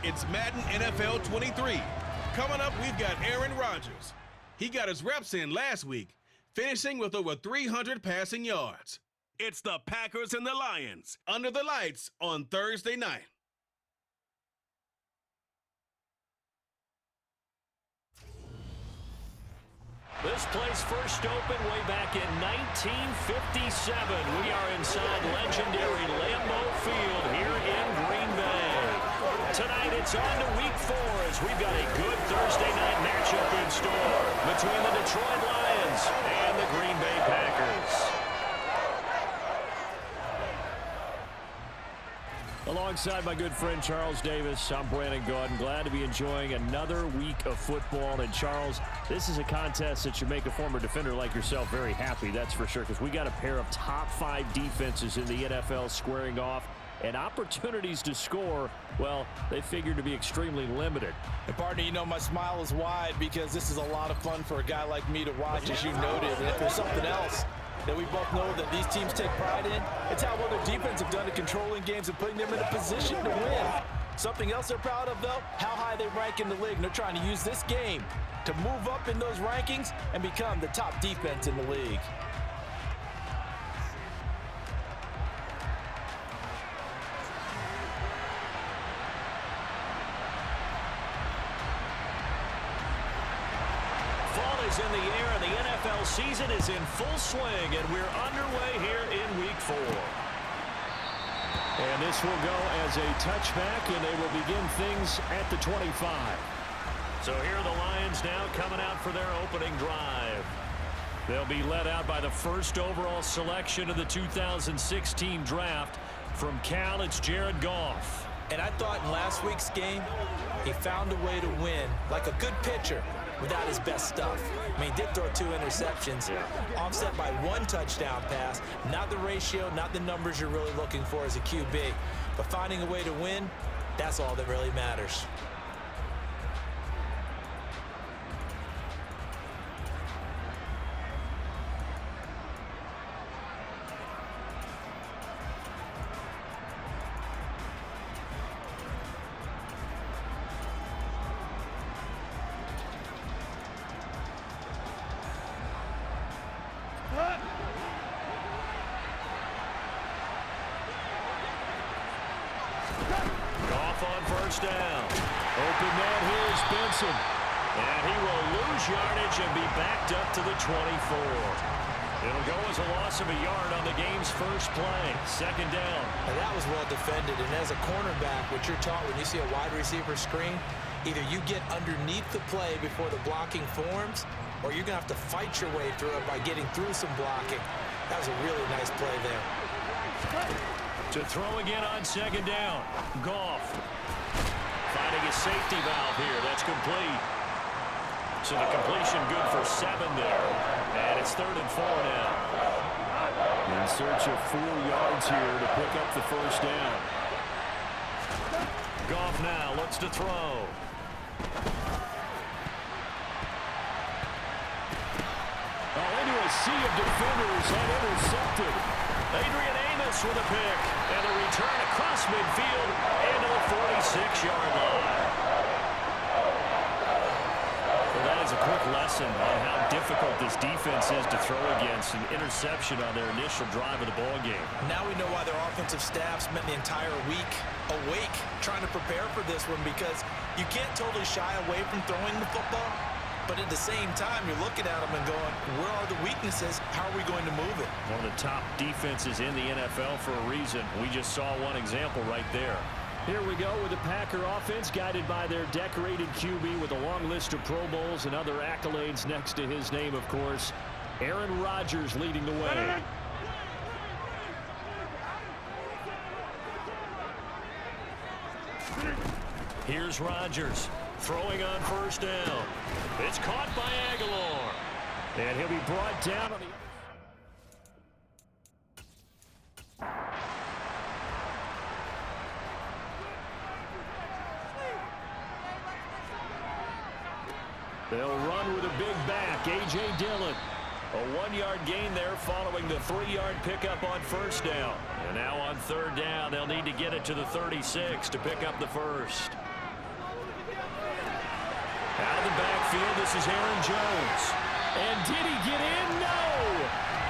It's Madden NFL 23. Coming up, we've got Aaron Rodgers. He got his reps in last week, finishing with over 300 passing yards. It's the Packers and the Lions under the lights on Thursday night. This place first opened way back in 1957. We are inside legendary Lambeau Field here in Green Bay. Tonight it's on to week 4 as we've got a good Thursday night matchup in store between the Detroit Lions and the Green Bay Packers. Alongside my good friend Charles Davis, I'm Brandon Gaudin. Glad to be enjoying another week of football. And Charles, this is a contest that should make a former defender like yourself very happy, that's for sure, because we got a pair of top 5 defenses in the NFL squaring off. And opportunities to score, well, they figure to be extremely limited. And partner, you know my smile is wide because this is a lot of fun for a guy like me to watch, as you noted. And if there's something else that we both know that these teams take pride in, it's how well their defense have done at controlling games and putting them in a position to win. Something else they're proud of, though, how high they rank in the league. And they're trying to use this game to move up in those rankings and become the top defense in the league. In the air, and the NFL season is in full swing, and we're underway here in week 4. And this will go as a touchback, and they will begin things at the 25. So here are the Lions now coming out for their opening drive. They'll be led out by the first overall selection of the 2016 draft. From Cal, it's Jared Goff. And I thought in last week's game, he found a way to win like a good pitcher without his best stuff. I mean, he did throw 2 interceptions, offset by 1 touchdown pass. Not the ratio, not the numbers you're really looking for as a QB. But finding a way to win, that's all that really matters. Goff on first down. Open man here is Benson. And he will lose yardage and be backed up to the 24. It'll go as a loss of a yard on the game's first play. Second down. And that was well defended. And as a cornerback, what you're taught when you see a wide receiver screen, either you get underneath the play before the blocking forms, or you're going to have to fight your way through it by getting through some blocking. That was a really nice play there. To throw again on second down. Goff finding a safety valve here. That's complete. So the completion good for 7 there. And it's 3rd and 4 now. In search of 4 yards here to pick up the first down. Goff now looks to throw. Into a sea of defenders and intercepted. Adrian Amos with a pick. And a return across midfield and to the 46-yard line. Well, that is a quick lesson on how difficult this defense is to throw against. An interception on their initial drive of the ballgame. Now we know why their offensive staff spent the entire week awake trying to prepare for this one, because you can't totally shy away from throwing the football. But at the same time, you're looking at them and going, where are the weaknesses? How are we going to move it? One of the top defenses in the NFL for a reason. We just saw one example right there. Here we go with the Packer offense, guided by their decorated QB with a long list of Pro Bowls and other accolades next to his name, of course. Aaron Rodgers leading the way. Here's Rodgers. Throwing on first down. It's caught by Aguilar. And he'll be brought down on the... They'll run with a big back, A.J. Dillon. A 1-yard gain there following the 3-yard pickup on first down. And now on third down, they'll need to get it to the 36 to pick up the first. Out of the backfield, this is Aaron Jones. And did he get in? No!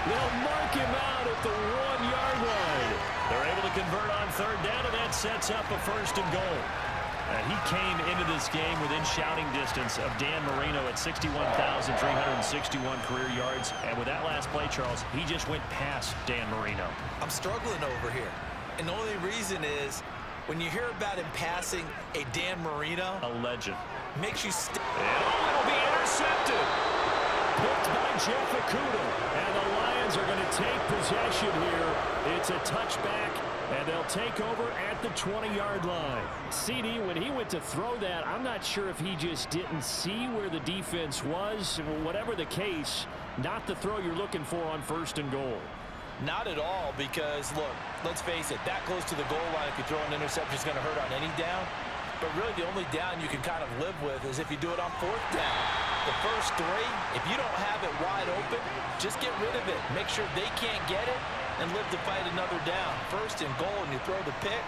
They'll mark him out at the 1-yard line. They're able to convert on third down, and that sets up a 1st and goal. He came into this game within shouting distance of Dan Marino at 61,361 career yards. And with that last play, Charles, he just went past Dan Marino. I'm struggling over here. And the only reason is when you hear about him passing a Dan Marino, a legend, makes you it'll be intercepted. Picked by Jeff Okuda. And the Lions are going to take possession here. It's a touchback, and they'll take over at the 20-yard line. CD, when he went to throw that, I'm not sure if he just didn't see where the defense was. Whatever the case, not the throw you're looking for on 1st and goal. Not at all, because, look, let's face it, that close to the goal line, if you throw an interception, is going to hurt on any down. But really, the only down you can kind of live with is if you do it on 4th down. The first 3, if you don't have it wide open, just get rid of it. Make sure they can't get it and live to fight another down. 1st and goal, and you throw the pick,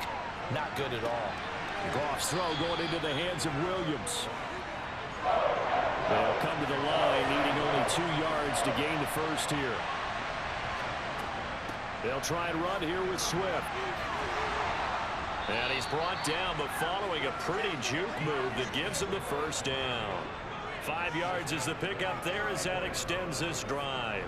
not good at all. Goff's throw going into the hands of Williams. They'll come to the line, needing only 2 yards to gain the 1st here. They'll try and run here with Swift. And he's brought down, but following a pretty juke move that gives him the 1st down. 5 yards is the pickup there as that extends this drive.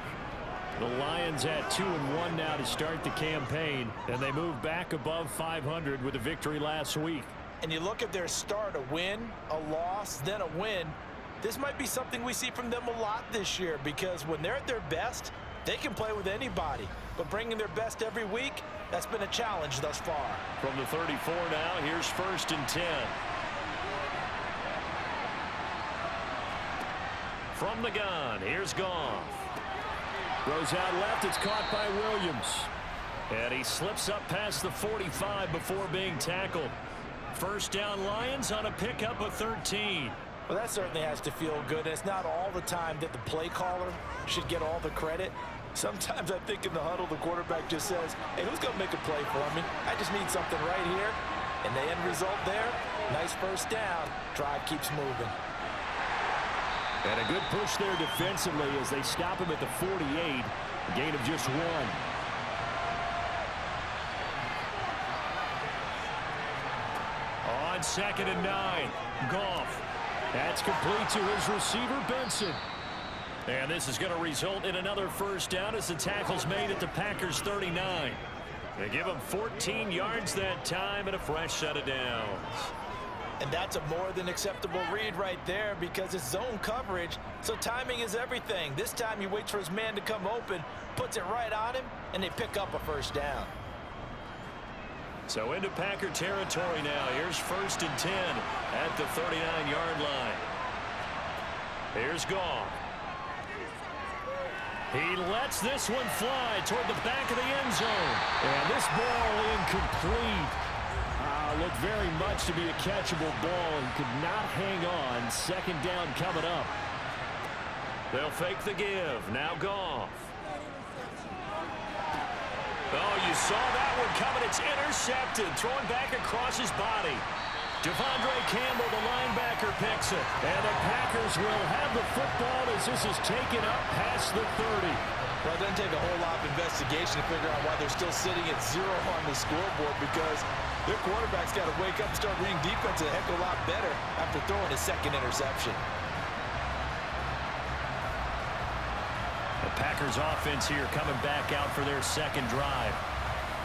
The Lions at 2-1 now to start the campaign, and they move back above 500 with a victory last week. And you look at their start, a win, a loss, then a win. This might be something we see from them a lot this year, because when they're at their best, they can play with anybody. But bringing their best every week, that's been a challenge thus far. From the 34 now, here's 1st and 10. From the gun, here's Goff. Throws out left, it's caught by Williams. And he slips up past the 45 before being tackled. 1st down Lions on a pickup of 13. Well, that certainly has to feel good. It's not all the time that the play caller should get all the credit. Sometimes I think in the huddle, the quarterback just says, hey, who's going to make a play for me? I just need something right here. And the end result there, nice 1st down. Drive keeps moving. And a good push there defensively as they stop him at the 48. A gain of just 1. On 2nd and 9, Goff. That's complete to his receiver, Benson. And this is going to result in another 1st down as the tackle's made at the Packers' 39. They give him 14 yards that time and a fresh set of downs. And that's a more than acceptable read right there, because it's zone coverage, so timing is everything. This time he waits for his man to come open, puts it right on him, and they pick up a 1st down. So into Packer territory now. Here's 1st and 10 at the 39-yard line. Here's Goff. He lets this one fly toward the back of the end zone. And this ball incomplete. Looked very much to be a catchable ball and could not hang on. 2nd down coming up. They'll fake the give. Now Goff. Oh, you saw that one coming. It's intercepted. Throwing back across his body. Devondre Campbell, the linebacker, picks it. And the Packers will have the football as this is taken up past the 30. Well, it doesn't take a whole lot of investigation to figure out why they're still sitting at 0 on the scoreboard, because their quarterback's got to wake up and start reading defense a heck of a lot better after throwing his 2nd interception. The Packers offense here coming back out for their 2nd drive.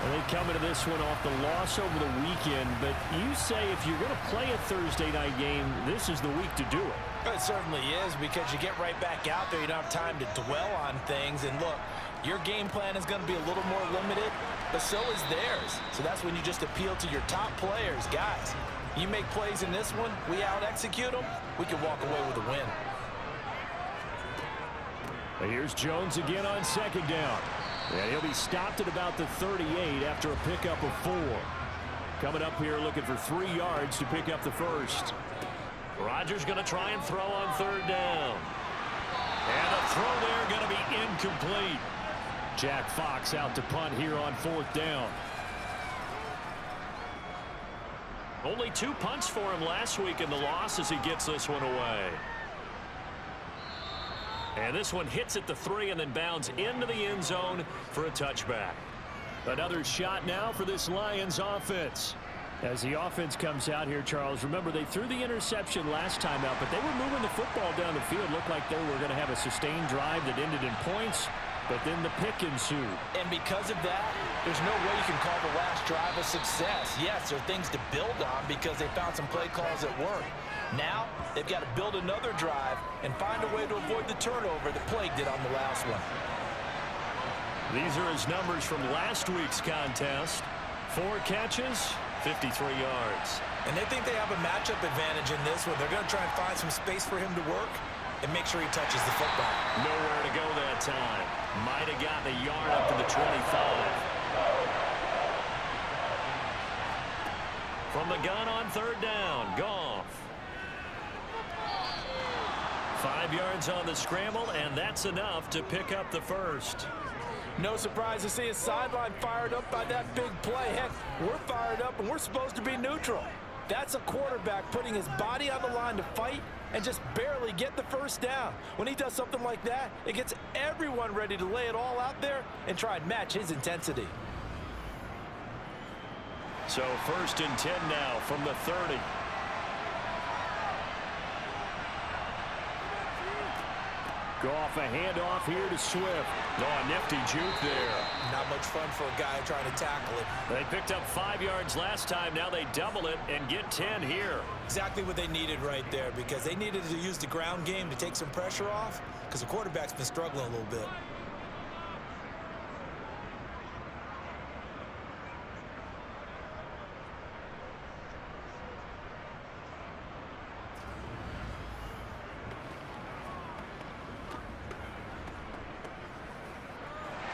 And they come into this one off the loss over the weekend, but you say if you're going to play a Thursday night game, this is the week to do it. It certainly is, because you get right back out there. You don't have time to dwell on things. And look, your game plan is going to be a little more limited, but so is theirs. So that's when you just appeal to your top players. Guys, you make plays in this one, we out-execute them, we can walk away with a win. And here's Jones again on 2nd down. And he'll be stopped at about the 38 after a pickup of 4. Coming up here looking for 3 yards to pick up the 1st. Rodgers going to try and throw on 3rd down. And the throw there going to be incomplete. Jack Fox out to punt here on 4th down. Only 2 punts for him last week in the loss as he gets this one away. And this one hits at the 3 and then bounds into the end zone for a touchback. Another shot now for this Lions offense. As the offense comes out here, Charles, remember they threw the interception last time out, but they were moving the football down the field. Looked like they were going to have a sustained drive that ended in points, but then the pick ensued. And because of that, there's no way you can call the last drive a success. Yes, there are things to build on because they found some play calls that work. Now, they've got to build another drive and find a way to avoid the turnover that plagued it on the last one. These are his numbers from last week's contest. 4 catches, 53 yards. And they think they have a matchup advantage in this one. They're going to try and find some space for him to work and make sure he touches the football. Nowhere to go that time. Might have gotten a yard up to the 25. From the gun on 3rd down, Goff. 5 yards on the scramble, and that's enough to pick up the first. No surprise to see his sideline fired up by that big play. Heck, we're fired up, and we're supposed to be neutral. That's a quarterback putting his body on the line to fight and just barely get the first down. When he does something like that, it gets everyone ready to lay it all out there and try and match his intensity. So 1st and 10 now from the 30. Goff, a handoff here to Swift. Oh, a nifty juke there. Not much fun for a guy trying to tackle it. They picked up 5 yards last time. Now they double it and get 10 here. Exactly what they needed right there because they needed to use the ground game to take some pressure off because the quarterback's been struggling a little bit.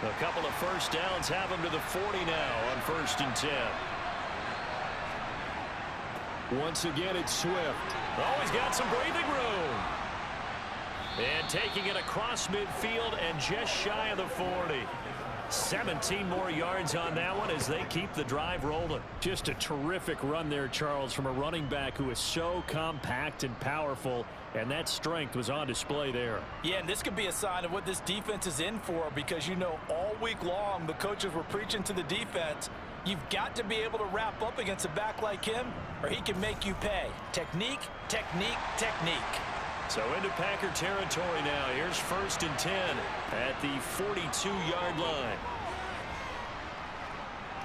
A couple of first downs have him to the 40 now on 1st and 10. Once again, it's Swift. Oh, he's got some breathing room. And taking it across midfield and just shy of the 40. 17 more yards on that one as they keep the drive rolling. Just a terrific run there, Charles, from a running back who is so compact and powerful, and that strength was on display there. Yeah, and this could be a sign of what this defense is in for because, you know, all week long the coaches were preaching to the defense, you've got to be able to wrap up against a back like him or he can make you pay. Technique, technique, technique. So into Packer territory now. Here's 1st and 10 at the 42-yard line.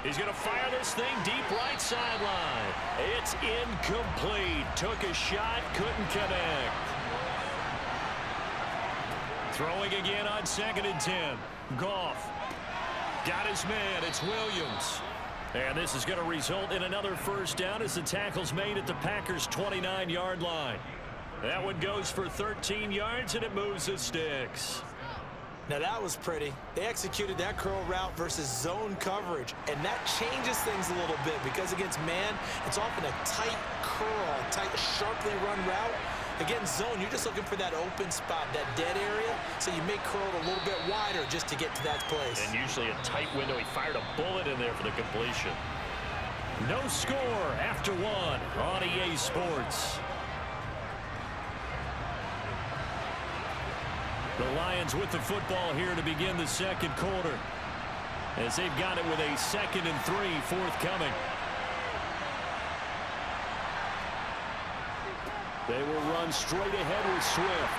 He's going to fire this thing deep right sideline. It's incomplete. Took a shot, couldn't connect. Throwing again on 2nd and 10. Goff got his man. It's Williams. And this is going to result in another first down as the tackle's made at the Packers' 29-yard line. That one goes for 13 yards, and it moves the sticks. Now that was pretty. They executed that curl route versus zone coverage, and that changes things a little bit because against man, it's often a tight curl, tight, sharply run route. Against zone, you're just looking for that open spot, that dead area, so you may curl it a little bit wider just to get to that place. And usually a tight window. He fired a bullet in there for the completion. No score after one on EA Sports. The Lions with the football here to begin the 2nd quarter as they've got it with a 2nd and 3 forthcoming. They will run straight ahead with Swift.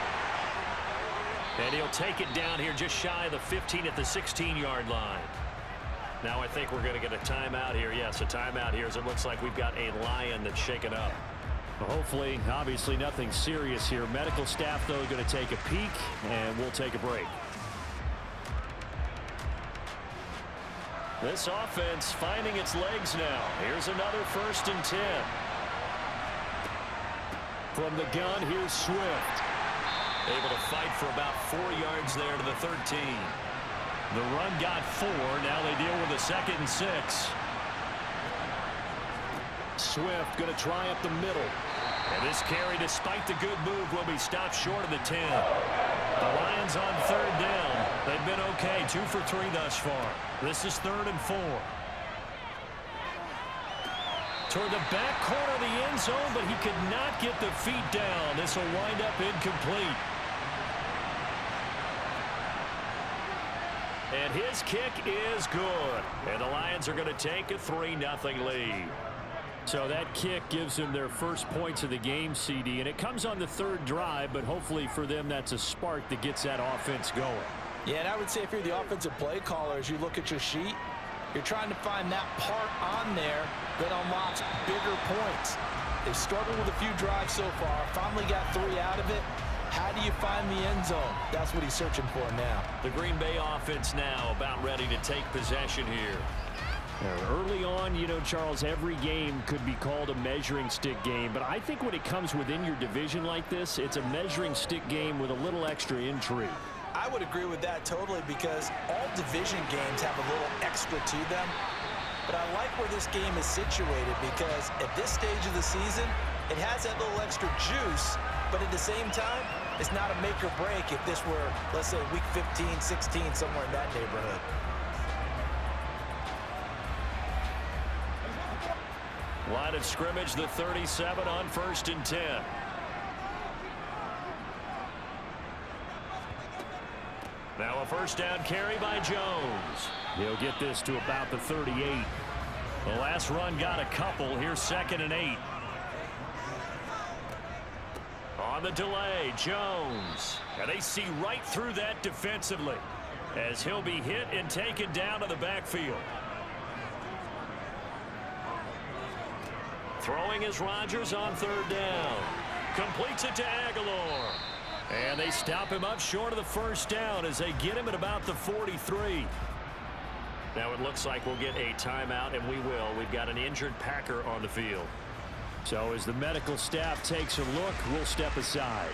And he'll take it down here just shy of the 15 at the 16-yard line. Now I think we're going to get a timeout here. Yes, a timeout here as it looks like we've got a Lion that's shaken up. Well, hopefully, obviously nothing serious here. Medical staff, though, going to take a peek, and we'll take a break. This offense finding its legs now. Here's another 1st and 10. From the gun, here's Swift. Able to fight for about 4 yards there to the 13. The run got 4. Now they deal with a 2nd and 6. Swift going to try up the middle. And this carry, despite the good move, will be stopped short of the 10. The Lions on 3rd down. They've been okay, 2 for 3 thus far. This is 3rd and 4. Toward the back corner of the end zone, but he could not get the feet down. This will wind up incomplete. And his kick is good. And the Lions are going to take a 3-0 lead. So that kick gives them their first points of the game, CD. And it comes on the third drive, but hopefully for them that's a spark that gets that offense going. Yeah, and I would say if you're the offensive play caller, as you look at your sheet, you're trying to find that part on there that unlocks bigger points. They've struggled with a few drives so far, finally got 3 out of it. How do you find the end zone? That's what he's searching for now. The Green Bay offense now about ready to take possession here. Early on, you know, Charles, every game could be called a measuring stick game, but I think when it comes within your division like this, it's a measuring stick game with a little extra intrigue. I would agree with that totally, because all division games have a little extra to them. But I like where this game is situated, because at this stage of the season, it has that little extra juice, but at the same time, it's not a make or break if this were, let's say, week 15, 16, somewhere in that neighborhood. Line of scrimmage, the 37 on 1st and 10. Now a first down carry by Jones. He'll get this to about the 38. The last run got a couple. Here's 2nd and 8. On the delay, Jones. And they see right through that defensively as he'll be hit and taken down to the backfield. Throwing is Rodgers on 3rd down. Completes it to Aguilar. And they stop him up short of the first down as they get him at about the 43. Now it looks like we'll get a timeout, and we will. We've got an injured Packer on the field. So as the medical staff takes a look, we'll step aside.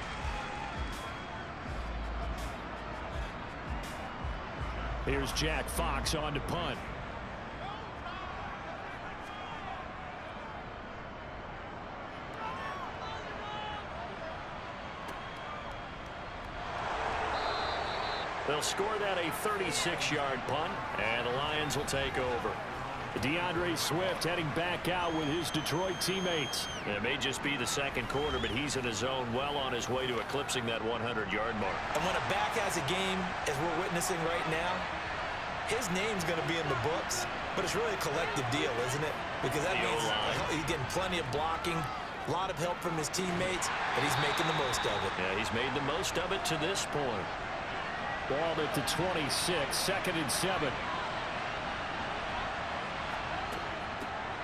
Here's Jack Fox on to punt. They'll score that a 36-yard punt, and the Lions will take over. DeAndre Swift heading back out with his Detroit teammates. And it may just be the second quarter, but he's in his zone, well on his way to eclipsing that 100-yard mark. And when a back has a game, as we're witnessing right now, his name's going to be in the books, but it's really a collective deal, isn't it? Because that means he's getting plenty of blocking, a lot of help from his teammates, but he's making the most of it. Yeah, he's made the most of it to this point. Ball at the 26, 2nd and 7.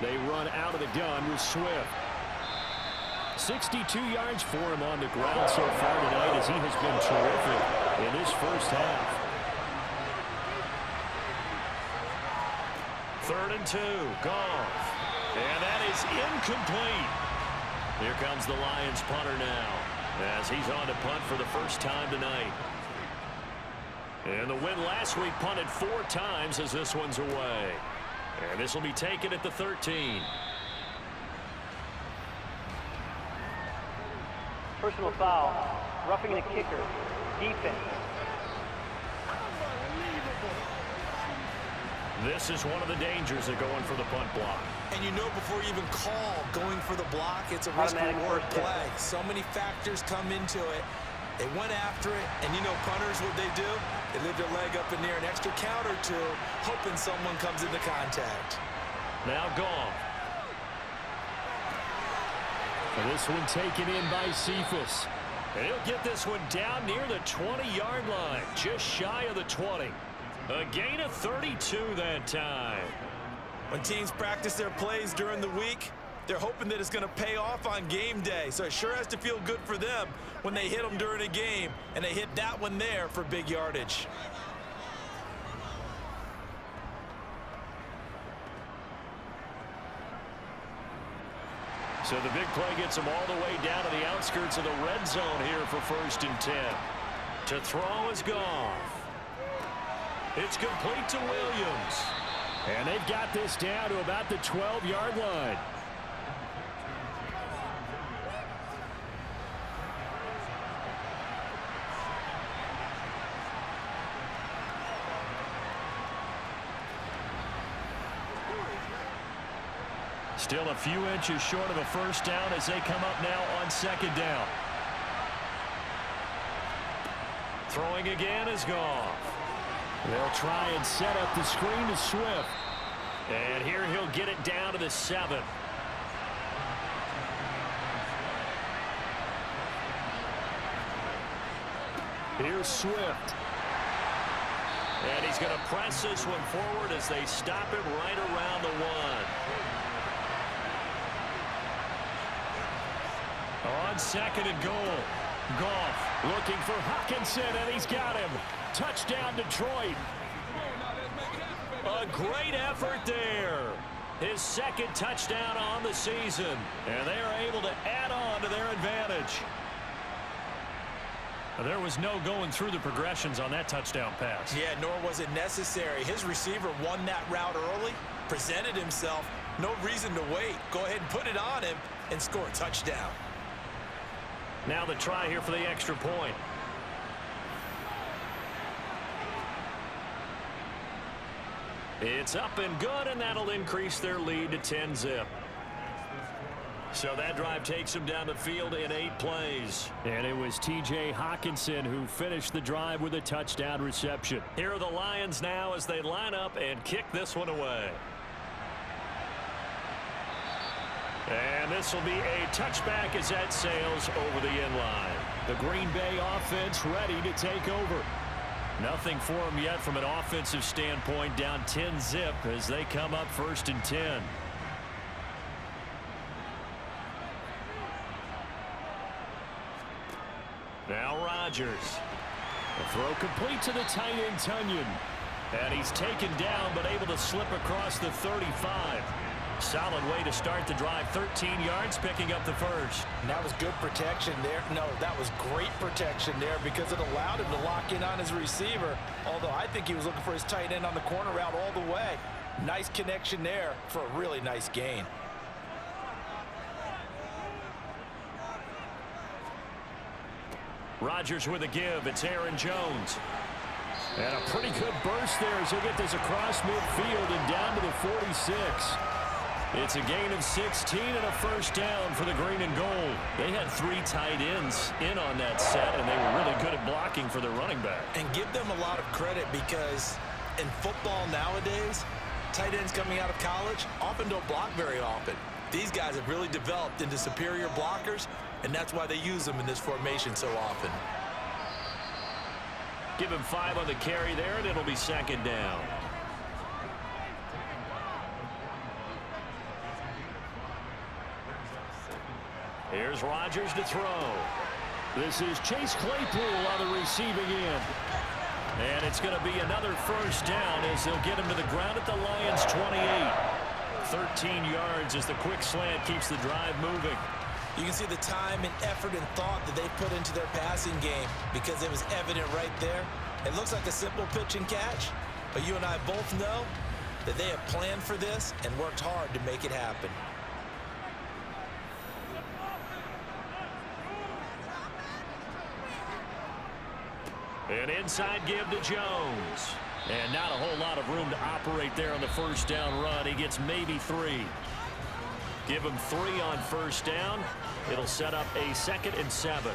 They run out of the gun with Swift. 62 yards for him on the ground so far tonight, as he has been terrific in this first half. 3rd and 2, Goff. And that is incomplete. Here comes the Lions punter now, as he's on to punt for the first time tonight. And the win last week punted 4 times as this one's away. And this will be taken at the 13. Personal foul, roughing the kicker, defense. This is one of the dangers of going for the punt block. And you know before you even call going for the block, it's a risk-reward play. So many factors come into it. They went after it, and you know punters, what they do? They leave their leg up in there an extra count or two, hoping someone comes into contact. Now Goff. And this one taken in by Cephas. And he'll get this one down near the 20-yard line, just shy of the 20. A gain of 32 that time. When teams practice their plays during the week, they're hoping that it's going to pay off on game day. So it sure has to feel good for them when they hit them during a game, and they hit that one there for big yardage. So the big play gets them all the way down to the outskirts of the red zone here for 1st and 10. To throw is Goff. It's complete to Williams. And they've got this down to about the 12-yard line. Still a few inches short of a first down as they come up now on second down. Throwing again is Goff. They'll try and set up the screen to Swift. And here he'll get it down to the 7. Here's Swift. And he's going to press this one forward as they stop him right around the 1. On second and goal. Goff looking for Hockenson, and he's got him. Touchdown, Detroit. A great effort there. His second touchdown on the season. And they are able to add on to their advantage. There was no going through the progressions on that touchdown pass. Yeah, nor was it necessary. His receiver won that route early, presented himself. No reason to wait. Go ahead and put it on him and score a touchdown. Now the try here for the extra point. It's up and good, and that'll increase their lead to 10-zip. So that drive takes them down the field in 8 plays. And it was T.J. Hockenson who finished the drive with a touchdown reception. Here are the Lions now as they line up and kick this one away. And this will be a touchback as that sails over the end line. The Green Bay offense ready to take over. Nothing for them yet from an offensive standpoint, down 10-zip as they come up 1st and 10. Now Rodgers. The throw complete to the tight end, Tunyon. And he's taken down but able to slip across the 35. Solid way to start the drive. 13 yards, picking up the first. And that was good protection there. No, that was great protection there because it allowed him to lock in on his receiver. Although I think he was looking for his tight end on the corner route all the way. Nice connection there for a really nice gain. Rodgers with a give. It's Aaron Jones. And a pretty good burst there as he'll get this across midfield and down to the 46. It's a gain of 16 and a first down for the green and gold. They had 3 tight ends in on that set, and they were really good at blocking for their running back. And give them a lot of credit because in football nowadays, tight ends coming out of college often don't block very often. These guys have really developed into superior blockers, and that's why they use them in this formation so often. Give him 5 on the carry there, and it'll be second down. Here's Rodgers to throw. This is Chase Claypool on the receiving end. And it's going to be another first down as they'll get him to the ground at the Lions' 28. 13 yards as the quick slant keeps the drive moving. You can see the time and effort and thought that they put into their passing game because it was evident right there. It looks like a simple pitch and catch, but you and I both know that they have planned for this and worked hard to make it happen. An inside give to Jones. And not a whole lot of room to operate there on the first down run. He gets maybe 3. Give him 3 on first down. It'll set up a 2nd and 7.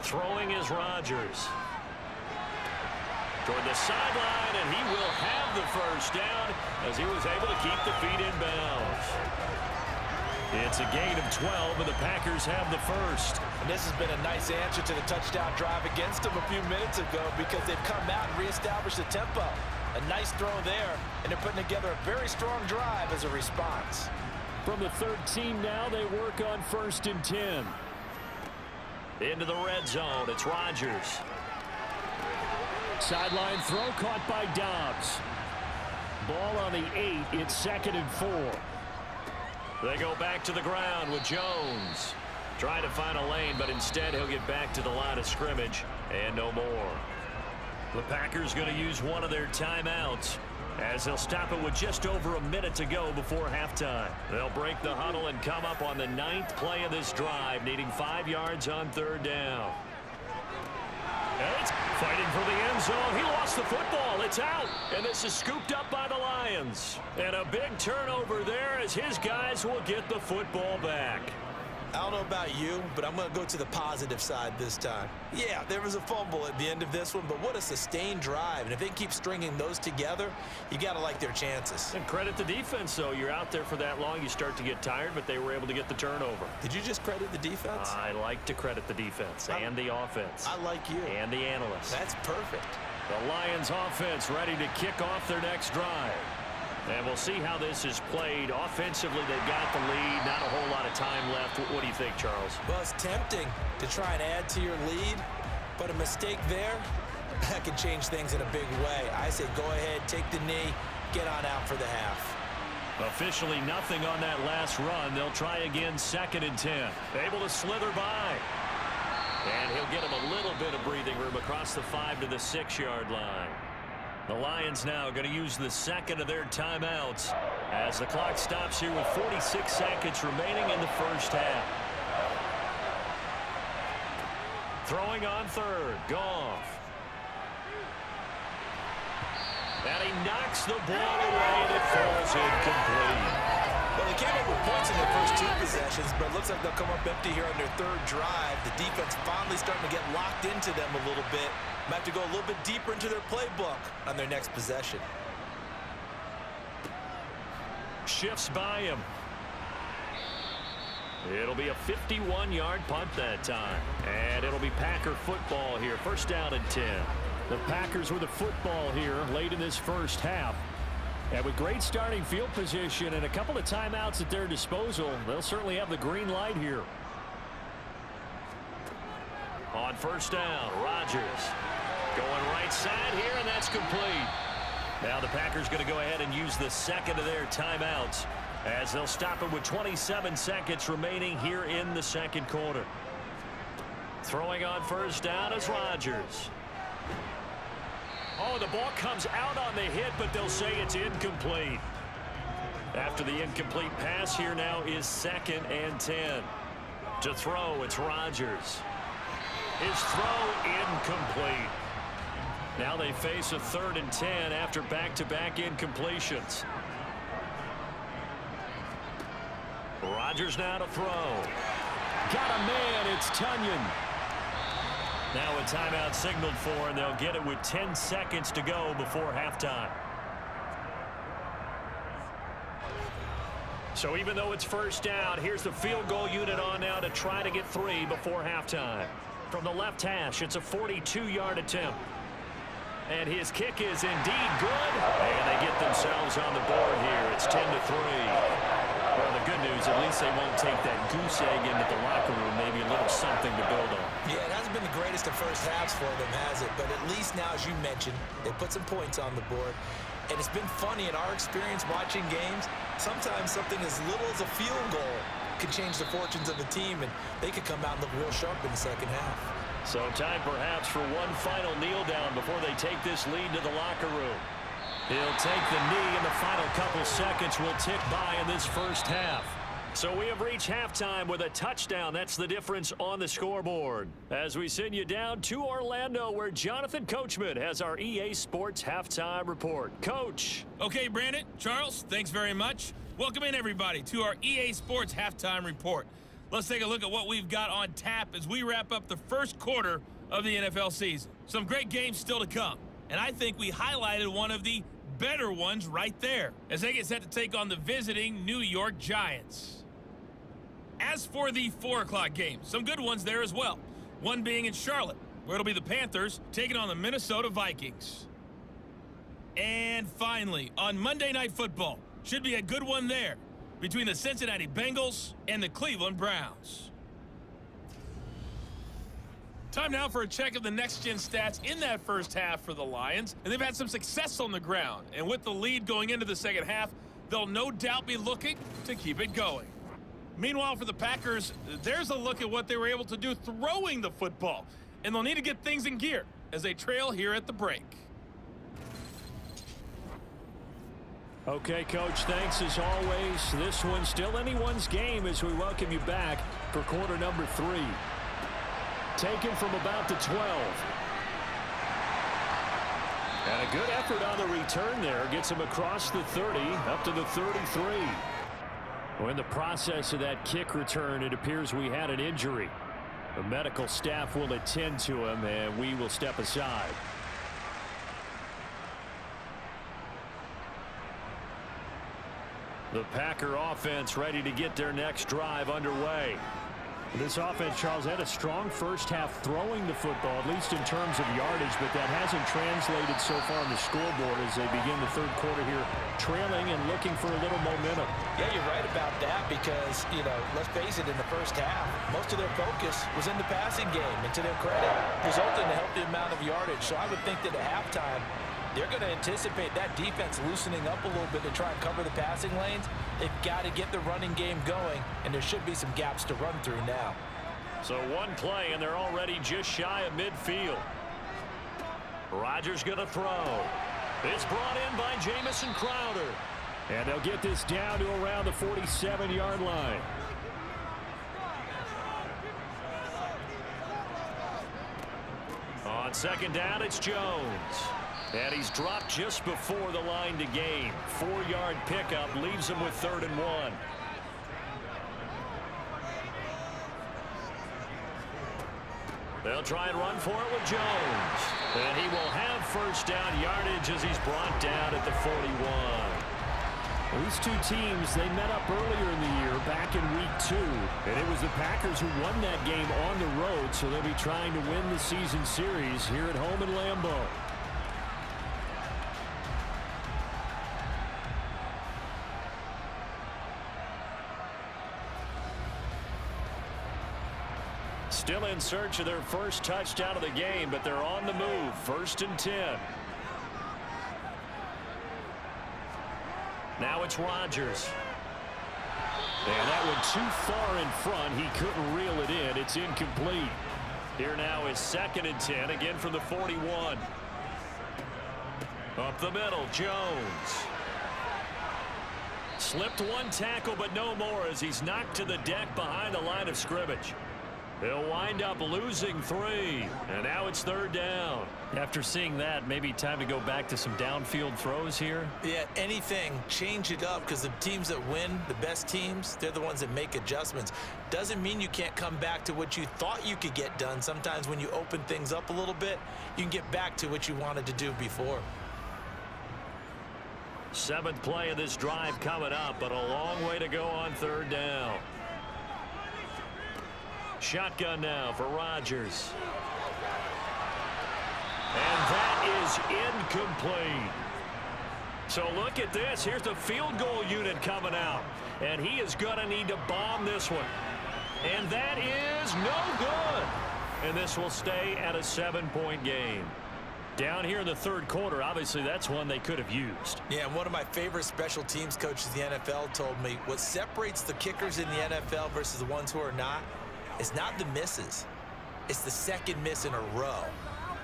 Throwing is Rodgers. Toward the sideline, and he will have the first down as he was able to keep the feet in bounds. It's a gain of 12, and the Packers have the first. And this has been a nice answer to the touchdown drive against them a few minutes ago because they've come out and reestablished the tempo. A nice throw there, and they're putting together a very strong drive as a response. From the 13 now, they work on 1st and 10. Into the red zone, it's Rodgers. Sideline throw caught by Dobbs. Ball on the 8, it's 2nd and 4. They go back to the ground with Jones. Trying to find a lane, but instead he'll get back to the line of scrimmage and no more. The Packers going to use one of their timeouts as they'll stop it with just over a minute to go before halftime. They'll break the huddle and come up on the 9th play of this drive, needing 5 yards on 3rd down. And it's So he lost the football. It's out. And this is scooped up by the Lions. And a big turnover there as his guys will get the football back. I don't know about you, but I'm going to go to the positive side this time. Yeah, there was a fumble at the end of this one, but what a sustained drive. And if they keep stringing those together, you got to like their chances. And credit the defense, though. You're out there for that long, you start to get tired, but they were able to get the turnover. Did you just credit the defense? I like to credit the defense and the offense. I like you. And the analysts. That's perfect. The Lions offense ready to kick off their next drive. And we'll see how this is played. Offensively, they've got the lead. Not a whole lot of time left. What do you think, Charles? Well, it's tempting to try and add to your lead, but a mistake there, that can change things in a big way. I say go ahead, take the knee, get on out for the half. Officially nothing on that last run. They'll try again, 2nd and 10. Able to slither by. And he'll get him a little bit of breathing room across the 5 to the 6-yard line. The Lions now going to use the second of their timeouts as the clock stops here with 46 seconds remaining in the first half. Throwing on third, Goff. And he knocks the ball away and it falls incomplete. Well, they came up with points in their first 2 possessions, but it looks like they'll come up empty here on their 3rd drive. The defense finally starting to get locked into them a little bit. Might have to go a little bit deeper into their playbook on their next possession. Shifts by him. It'll be a 51-yard punt that time. And it'll be Packer football here. 1st down and 10. The Packers with a football here late in this first half. And with great starting field position and a couple of timeouts at their disposal, they'll certainly have the green light here. On 1st down, Rodgers going right side here, and that's complete. Now the Packers going to go ahead and use the second of their timeouts as they'll stop it with 27 seconds remaining here in the 2nd quarter. Throwing on 1st down is Rodgers. Oh, the ball comes out on the hit, but they'll say it's incomplete. After the incomplete pass, here now is 2nd and 10. To throw, it's Rodgers. His throw incomplete. Now they face a 3rd and 10 after back-to-back incompletions. Rodgers now to throw. Got a man, it's Tunyon. Now a timeout signaled for, and they'll get it with 10 seconds to go before halftime. So even though it's 1st down, here's the field goal unit on now to try to get 3 before halftime. From the left hash, it's a 42-yard attempt. And his kick is indeed good. And they get themselves on the board here. It's 10-3. Well, the good news, at least they won't take that goose egg into the locker room. Maybe a little something to build on. Yeah, it hasn't been the greatest of first halves for them, has it? But at least now, as you mentioned, they put some points on the board. And it's been funny in our experience watching games. Sometimes something as little as a field goal could change the fortunes of the team, and they could come out and look real sharp in the 2nd half. So time perhaps for one final kneel down before they take this lead to the locker room. He'll take the knee, and the final couple seconds will tick by in this first half. So we have reached halftime with a touchdown. That's the difference on the scoreboard. As we send you down to Orlando, where Jonathan Coachman has our EA Sports halftime report. Coach. Okay, Brandon, Charles, thanks very much. Welcome in, everybody, to our EA Sports halftime report. Let's take a look at what we've got on tap as we wrap up the 1st quarter of the NFL season. Some great games still to come, and I think we highlighted one of the better ones right there as they get set to take on the visiting New York Giants. As for the 4 o'clock game, some good ones there as well. One being in Charlotte, where it'll be the Panthers taking on the Minnesota Vikings. And finally, on Monday Night Football, should be a good one there between the Cincinnati Bengals and the Cleveland Browns. Time now for a check of the next-gen stats in that first half for the Lions. And they've had some success on the ground. And with the lead going into the 2nd half, they'll no doubt be looking to keep it going. Meanwhile, for the Packers, there's a look at what they were able to do throwing the football. And they'll need to get things in gear as they trail here at the break. Okay, Coach, thanks as always. This one's still anyone's game as we welcome you back for quarter number 3. Taken from about the 12. And a good effort on the return there. Gets him across the 30, up to the 33. Well, in the process of that kick return, it appears we had an injury. The medical staff will attend to him, and we will step aside. The Packer offense ready to get their next drive underway. This offense, Charles, had a strong first half throwing the football, at least in terms of yardage, but that hasn't translated so far on the scoreboard as they begin the third quarter here, trailing and looking for a little momentum. Yeah, you're right about that because, let's face it, in the first half, most of their focus was in the passing game, and to their credit, resulted in a healthy amount of yardage. So I would think that at halftime, they're going to anticipate that defense loosening up a little bit to try and cover the passing lanes. They've got to get the running game going, and there should be some gaps to run through now. So one play, and they're already just shy of midfield. Rodgers going to throw. It's brought in by Jamison Crowder. And they'll get this down to around the 47-yard line. On second down, it's Jones. And he's dropped just before the line to gain. 4-yard pickup leaves him with 3rd and 1. They'll try and run for it with Jones. And he will have first down yardage as he's brought down at the 41. These two teams, they met up earlier in the year back in week 2. And it was the Packers who won that game on the road, so they'll be trying to win the season series here at home in Lambeau. Still in search of their first touchdown of the game, but they're on the move. 1st and 10. Now it's Rodgers. And that one too far in front. He couldn't reel it in. It's incomplete. Here now is 2nd and 10, again from the 41. Up the middle, Jones. Slipped one tackle, but no more as he's knocked to the deck behind the line of scrimmage. They'll wind up losing 3, and now it's 3rd down. After seeing that, maybe time to go back to some downfield throws here. Yeah, anything, change it up, because the teams that win, the best teams, they're the ones that make adjustments. Doesn't mean you can't come back to what you thought you could get done. Sometimes when you open things up a little bit, you can get back to what you wanted to do before. 7th play of this drive coming up, but a long way to go on 3rd down. Shotgun now for Rodgers. And that is incomplete. So look at this. Here's the field goal unit coming out. And he is going to need to bomb this one. And that is no good. And this will stay at a 7-point game. Down here in the 3rd quarter, obviously that's one they could have used. Yeah, and one of my favorite special teams coaches in the NFL told me what separates the kickers in the NFL versus the ones who are not is not the misses. It's the second miss in a row.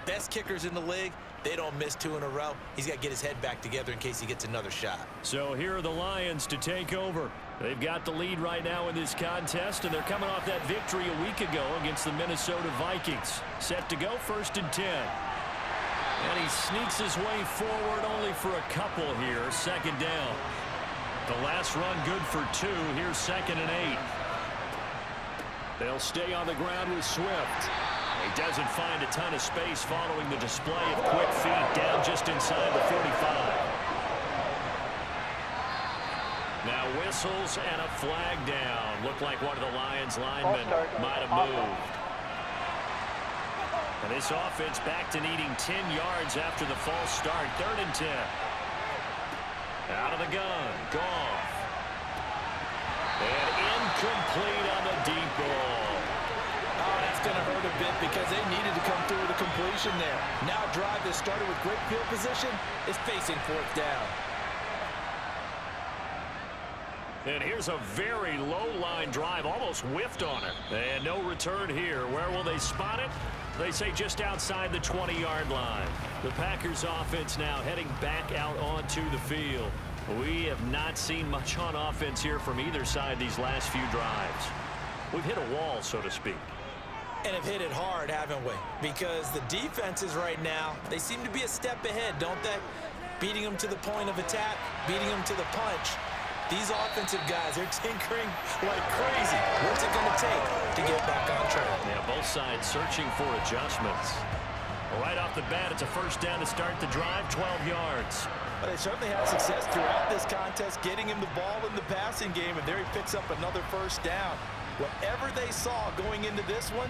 Best kickers in the league, they don't miss 2 in a row. He's got to get his head back together in case he gets another shot. So here are the Lions to take over. They've got the lead right now in this contest, and they're coming off that victory a week ago against the Minnesota Vikings. Set to go 1st and 10. And he sneaks his way forward only for a couple here. 2nd down. The last run good for 2. Here's 2nd and 8. They'll stay on the ground with Swift. He doesn't find a ton of space following the display of quick feet down just inside the 45. Now whistles and a flag down. Looked like one of the Lions linemen might have moved. And this offense back to needing 10 yards after the false start. 3rd and 10. Out of the gun. Goff. And incomplete on the deep ball. Oh, that's going to hurt a bit because they needed to come through with a completion there. Now a drive that started with great field position is facing 4th down. And here's a very low-line drive, almost whiffed on it. And no return here. Where will they spot it? They say just outside the 20-yard line. The Packers offense now heading back out onto the field. We have not seen much on offense here from either side these last few drives. We've hit a wall, so to speak. And have hit it hard, haven't we? Because the defenses right now, they seem to be a step ahead, don't they? Beating them to the point of attack, beating them to the punch. These offensive guys, they're tinkering like crazy. What's it going to take to get back on track? Yeah, both sides searching for adjustments. Right off the bat, it's a first down to start the drive, 12 yards. But they certainly had success throughout this contest, getting him the ball in the passing game, and there he picks up another first down. Whatever they saw going into this one,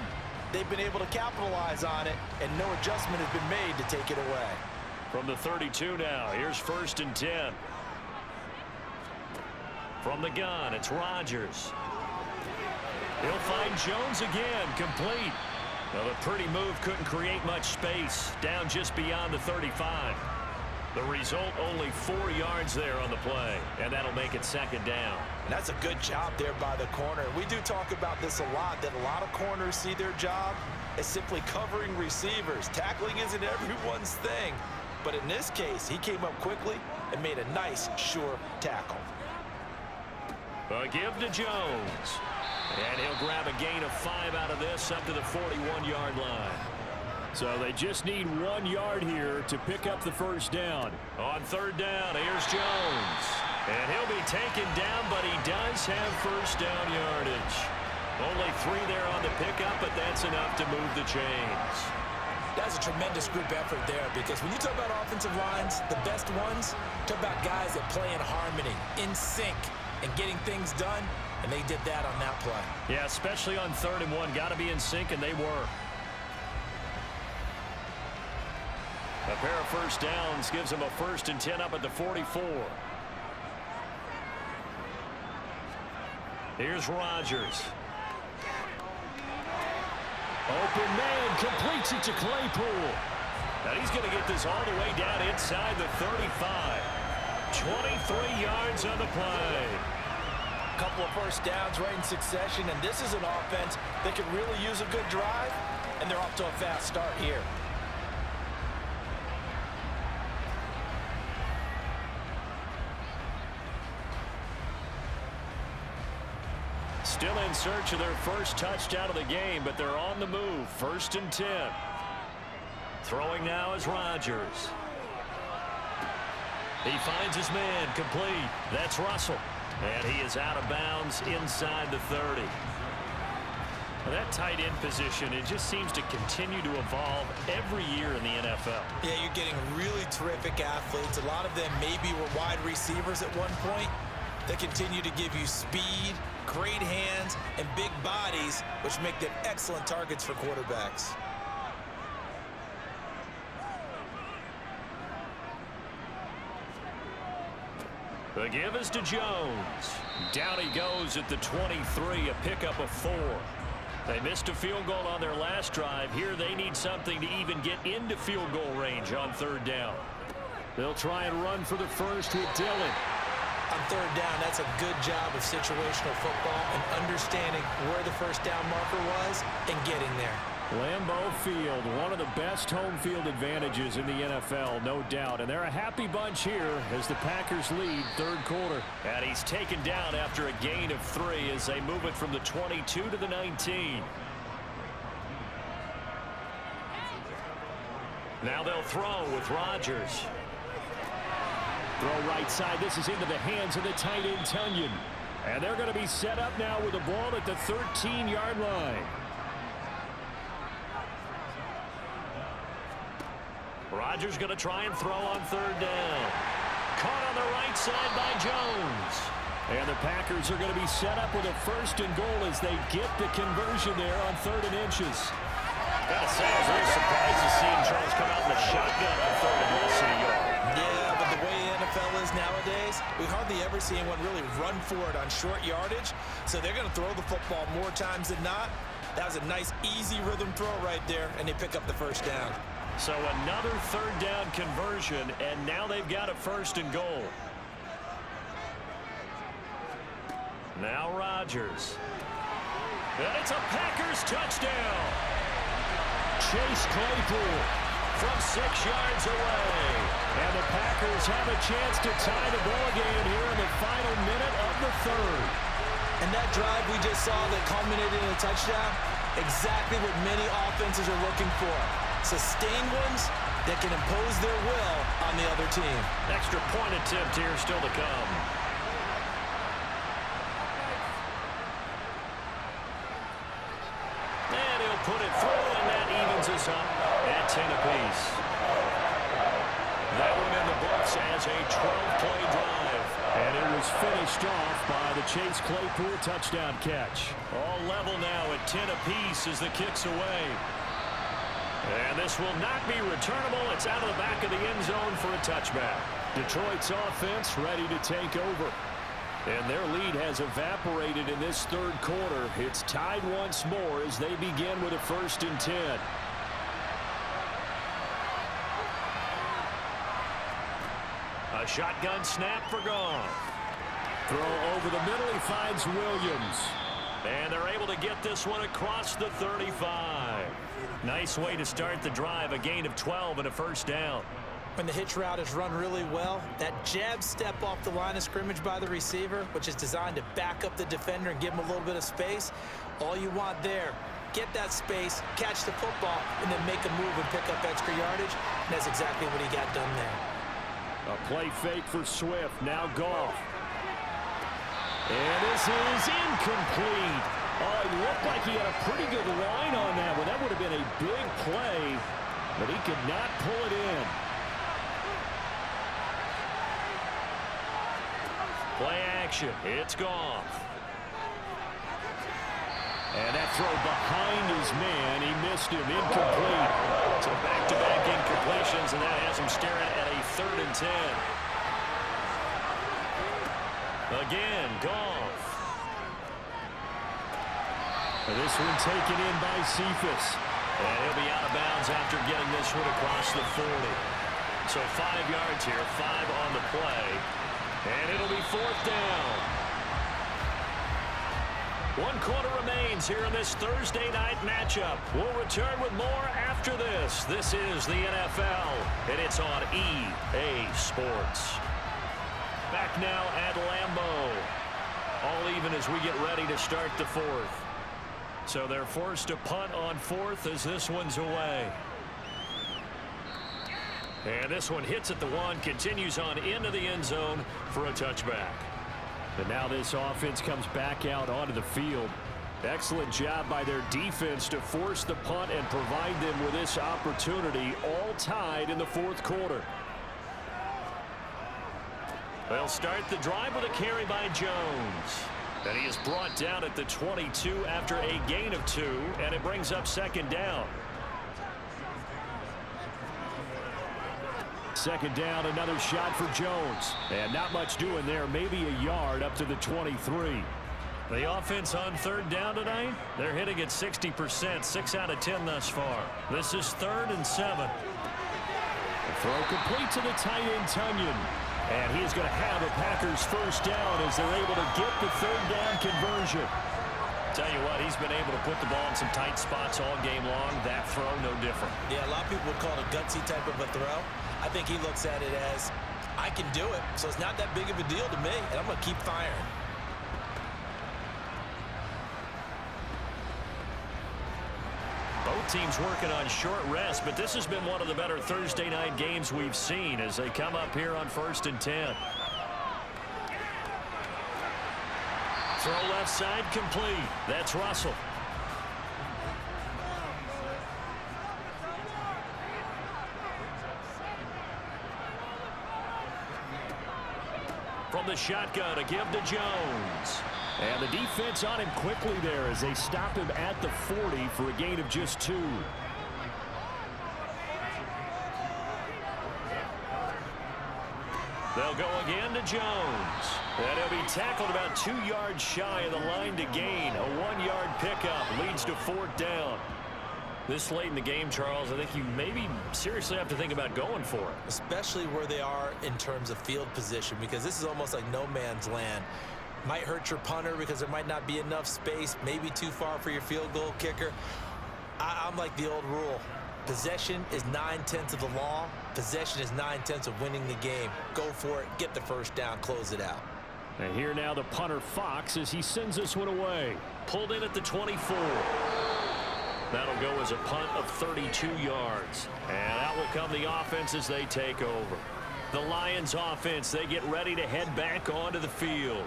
they've been able to capitalize on it, and no adjustment has been made to take it away. From the 32 now, here's 1st and 10. From the gun, it's Rodgers. He'll find Jones again, complete. Well, a pretty move couldn't create much space, down just beyond the 35. The result, only 4 yards there on the play, and that'll make it 2nd down. And that's a good job there by the corner. We do talk about this a lot, that a lot of corners see their job as simply covering receivers. Tackling isn't everyone's thing. But in this case, he came up quickly and made a nice, sure tackle. A give to Jones. And he'll grab a gain of 5 out of this up to the 41-yard line. So they just need 1 yard here to pick up the first down. On 3rd down, here's Jones. And he'll be taken down, but he does have first down yardage. Only 3 there on the pickup, but that's enough to move the chains. That's a tremendous group effort there, because when you talk about offensive lines, the best ones, talk about guys that play in harmony, in sync, and getting things done, and they did that on that play. Yeah, especially on 3rd and 1. Got to be in sync, and they were. A pair of first downs gives them a 1st and 10 up at the 44. Here's Rodgers. Open man, completes it to Claypool. Now he's going to get this all the way down inside the 35. 23 yards on the play. A couple of first downs right in succession, and this is an offense that could really use a good drive, and they're off to a fast start here. Still in search of their first touchdown of the game, but they're on the move. 1st and 10. Throwing now is Rodgers. He finds his man, complete. That's Russell. And he is out of bounds inside the 30. Well, that tight end position, it just seems to continue to evolve every year in the NFL. Yeah, you're getting really terrific athletes. A lot of them maybe were wide receivers at one point. They continue to give you speed, great hands, and big bodies, which make them excellent targets for quarterbacks. The give is to Jones. Down he goes at the 23, a pickup of 4. They missed a field goal on their last drive. Here they need something to even get into field goal range on 3rd down. They'll try and run for the first with Dillon. On 3rd down, that's a good job of situational football and understanding where the first down marker was and getting there. Lambeau Field, one of the best home field advantages in the NFL, no doubt. And they're a happy bunch here as the Packers lead 3rd quarter. And he's taken down after a gain of 3 as they move it from the 22 to the 19. Now they'll throw with Rodgers. Throw right side. This is into the hands of the tight end, Tunyon. And they're going to be set up now with the ball at the 13-yard line. Rodgers going to try and throw on 3rd down. Caught on the right side by Jones. And the Packers are going to be set up with a 1st and goal as they get the conversion there on 3rd and inches. Gotta say, I was a little surprised to see Charles come out in the shotgun on 3rd and less than a yard. Yeah, but the way the NFL is nowadays, we hardly ever see anyone really run for it on short yardage. So they're going to throw the football more times than not. That was a nice, easy rhythm throw right there, and they pick up the first down. So another 3rd down conversion, and now they've got a 1st and goal. Now Rodgers. And it's a Packers touchdown. Chase Claypool from 6 yards away. And the Packers have a chance to tie the ball game here in the final minute of the 3rd. And that drive we just saw that culminated in a touchdown, Exactly what many offenses are looking for. Sustained ones that can impose their will on the other team. Extra point attempt here still to come. And he'll put it through, and that evens us up at 10 apiece. That one in the books as a 12-play drive. And it was finished off by the Chase Claypool touchdown catch. All level now at 10 apiece as the kick's away. And this will not be returnable. It's out of the back of the end zone for a touchback. Detroit's offense ready to take over. And their lead has evaporated in this third quarter. It's tied once more as they begin with a 1st and 10. A shotgun snap for Goff. Throw over the middle. He finds Williams. And they're able to get this one across the 35. Nice way to start the drive. A gain of 12 and a 1st down. When the hitch route is run really well, that jab step off the line of scrimmage by the receiver, which is designed to back up the defender and give him a little bit of space, all you want there, get that space, catch the football, and then make a move and pick up extra yardage. And that's exactly what he got done there. A play fake for Swift. Now Goff. And this is incomplete. Oh, it looked like he had a pretty good line on that one. That would have been a big play, but he could not pull it in. Play action. It's Goff. And that throw behind his man. He missed him. Incomplete. So back-to-back incompletions, and that has him staring at a 3rd and 10. Again, Goff. This one taken in by Cephas. And he'll be out of bounds after getting this one across the 40. So 5 yards here, 5 on the play. And it'll be 4th down. 1 quarter remains here in this Thursday night matchup. We'll return with more after this. This is the NFL, and it's on EA Sports. Back now at Lambeau. All even as we get ready to start the 4th. So they're forced to punt on 4th as this one's away. And this one hits at the 1, continues on into the end zone for a touchback. And now this offense comes back out onto the field. Excellent job by their defense to force the punt and provide them with this opportunity, all tied in the 4th quarter. They'll start the drive with a carry by Jones. And he is brought down at the 22 after a gain of 2, and it brings up 2nd down. 2nd down, another shot for Jones. And not much doing there, maybe a yard up to the 23. The offense on 3rd down tonight, they're hitting at 60%, 6 out of 10 thus far. This is 3rd and 7. The throw complete to the tight end, Tunyon. And he's going to have a Packers 1st down as they're able to get the 3rd down conversion. Tell you what, he's been able to put the ball in some tight spots all game long. That throw, no different. Yeah, a lot of people would call it a gutsy type of a throw. I think he looks at it as, I can do it, so it's not that big of a deal to me, and I'm going to keep firing. Both teams working on short rest, but this has been one of the better Thursday night games we've seen as they come up here on 1st and 10. Throw left side complete. That's Russell. From the shotgun, a give to Jones. And the defense on him quickly there as they stop him at the 40 for a gain of just 2. They'll go again to Jones. And he'll be tackled about 2 yards shy of the line to gain. A 1-yard pickup leads to 4th down. This late in the game, Charles, I think you maybe seriously have to think about going for it. Especially where they are in terms of field position, because this is almost like no man's land. Might hurt your punter because there might not be enough space, maybe too far for your field goal kicker. I'm like the old rule. Possession is 9/10 of the law. Possession is 9/10 of winning the game. Go for it, get the 1st down, close it out. And here now the punter Fox as he sends this one away. Pulled in at the 24. That'll go as a punt of 32 yards. And out will come the offense as they take over. The Lions offense, they get ready to head back onto the field.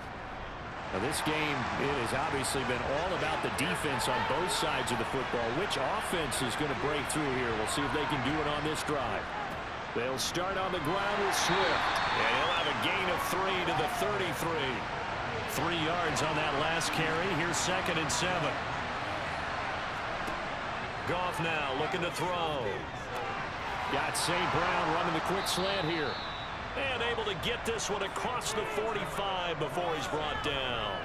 Now this game, it has obviously been all about the defense on both sides of the football. Which offense is going to break through here? We'll see if they can do it on this drive. They'll start on the ground with Swift. And he'll have a gain of 3 to the 33. 3 yards on that last carry. Here's 2nd and 7. Goff now looking to throw. Got St. Brown running the quick slant here. And able to get this one across the 45 before he's brought down.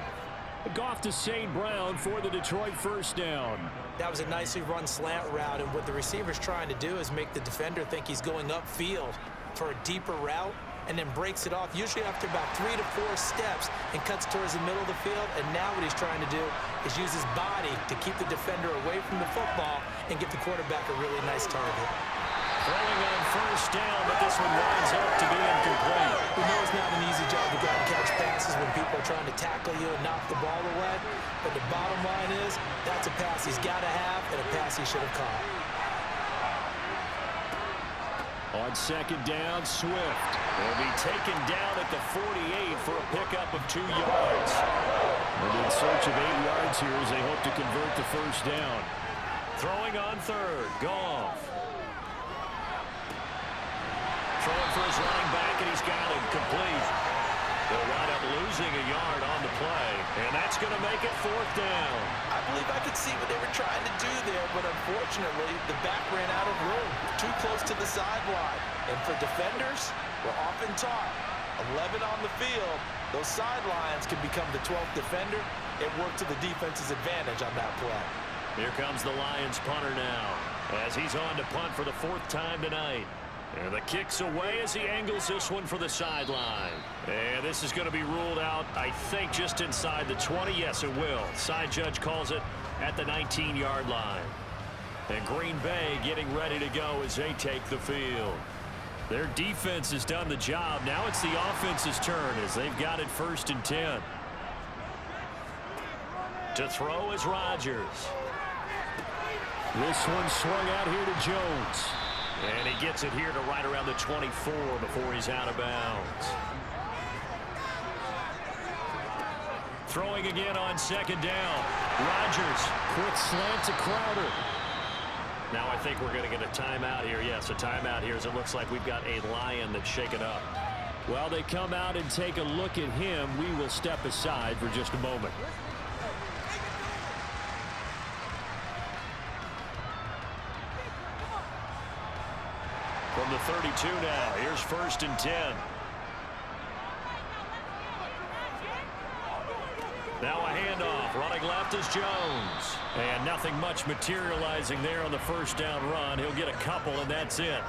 Goff to St. Brown for the Detroit first down. That was a nicely run slant route, and what the receiver's trying to do is make the defender think he's going upfield for a deeper route, and then breaks it off, usually after about 3 to 4 steps, and cuts towards the middle of the field. And now what he's trying to do is use his body to keep the defender away from the football and get the quarterback a really nice target. Throwing on first down, but this one winds up to be incomplete. We know it's not an easy job to go out and catch passes when people are trying to tackle you and knock the ball away. But the bottom line is, that's a pass he's got to have and a pass he should have caught. On second down, Swift. Will be taken down at the 48 for a pickup of 2 yards. And in search of 8 yards here as they hope to convert the first down. Throwing on third, Goff. Throwing for his running back, and he's got him complete. They'll wind up losing a yard on the play, and that's going to make it 4th down. I believe I could see what they were trying to do there, but unfortunately, the back ran out of room, too close to the sideline. And for defenders, we're often taught, 11 on the field, those sidelines can become the 12th defender. It worked to the defense's advantage on that play. Here comes the Lions punter now, as he's on to punt for the 4th time tonight. And the kick's away as he angles this one for the sideline. And this is going to be ruled out, I think, just inside the 20. Yes, it will. Side judge calls it at the 19-yard line. And Green Bay getting ready to go as they take the field. Their defense has done the job. Now it's the offense's turn as they've got it 1st and 10. To throw is Rodgers. This one swung out here to Jones. And he gets it here to right around the 24 before he's out of bounds. Throwing again on second down. Rodgers. Quick slant to Crowder. Now I think we're going to get a timeout here. Yes, a timeout here as it looks like we've got a Lion that's shaken up. While they come out and take a look at him, we will step aside for just a moment. From the 32 now, here's 1st and 10. Now a handoff, running left is Jones. And nothing much materializing there on the first down run. He'll get a couple, and that's it.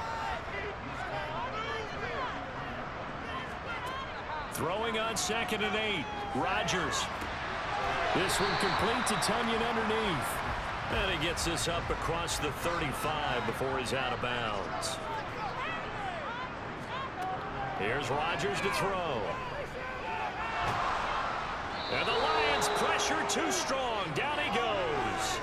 Throwing on 2nd and 8, Rodgers. This one complete to Tunyon underneath. And he gets this up across the 35 before he's out of bounds. Here's Rodgers to throw. And the Lions pressure too strong. Down he goes.